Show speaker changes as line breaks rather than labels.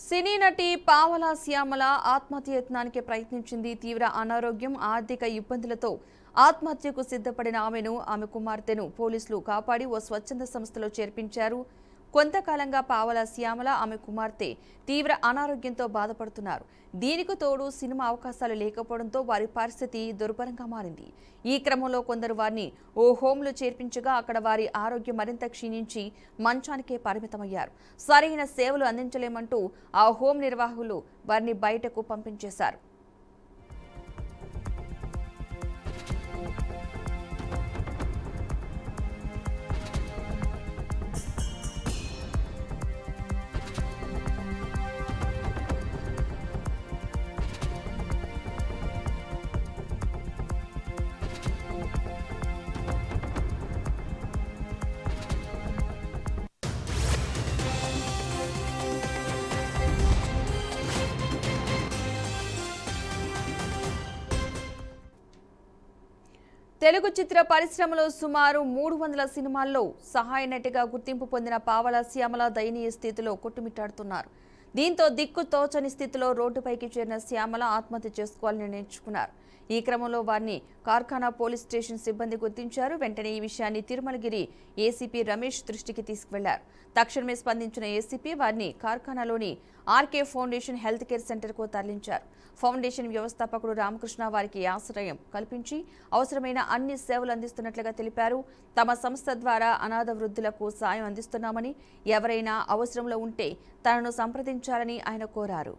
సినీ నటి పావలా శ్యామల ఆత్మహత్య యత్నానికి ప్రయత్నించింది. తీవ్ర అనారోగ్యం, ఆర్థిక ఇబ్బందులతో ఆత్మహత్యకు సిద్ధపడిన ఆమె కుమార్తెను పోలీసులు కాపాడి ఓ స్వచ్ఛంద సంస్థలో చేర్పించారు. కొంతకాలంగా పావలా శ్యామల, ఆమె కుమార్తె తీవ్ర అనారోగ్యంతో బాధపడుతున్నారు. దీనికి తోడు సినిమా అవకాశాలు లేకపోవడంతో వారి పరిస్థితి దుర్భరంగా మారింది. ఈ క్రమంలో కొందరు వారిని ఓ హోంలో చేర్పించగా అక్కడ వారి ఆరోగ్యం మరింత క్షీణించి మంచానికే పరిమితమయ్యారు. సరైన సేవలు అందించలేమంటూ ఆ హోం నిర్వాహకులు వారిని బయటకు పంపించేశారు. తెలుగు చిత్ర పరిశ్రమలో సుమారు 300 సినిమాల్లో సహాయ నటిగా గుర్తింపు పొందిన పావలా శ్యామల దయనీయ స్థితిలో కొట్టుమిట్టాడుతున్నారు. దీంతో దిక్కు తోచని స్థితిలో రోడ్డుపైకి చేరిన శ్యామల ఆత్మహత్య చేసుకోవాలని నిర్ణయించుకున్నారు. ఈ క్రమంలో వారిని కార్ఖానా పోలీస్ స్టేషన్ సిబ్బంది గుర్తించారు. వెంటనే ఈ విషయాన్ని తిరుమలగిరి ఏసీపీ రమేష్ దృష్టికి తీసుకువెళ్లారు. తక్షణమే స్పందించిన ఏసీపీ వారిని కార్ఖానాలోని ఆర్కే ఫౌండేషన్ హెల్త్ కేర్ సెంటర్కు తరలించారు. ఫౌండేషన్ వ్యవస్థాపకుడు రామకృష్ణ వారికి ఆశ్రయం కల్పించి అవసరమైన అన్ని సేవలు అందిస్తున్నట్లుగా తెలిపారు. తమ సంస్థ ద్వారా అనాథ వృద్ధులకు సాయం అందిస్తున్నామని, ఎవరైనా అవసరంలో ఉంటే తనను సంప్రదించాలని ఆయన కోరారు.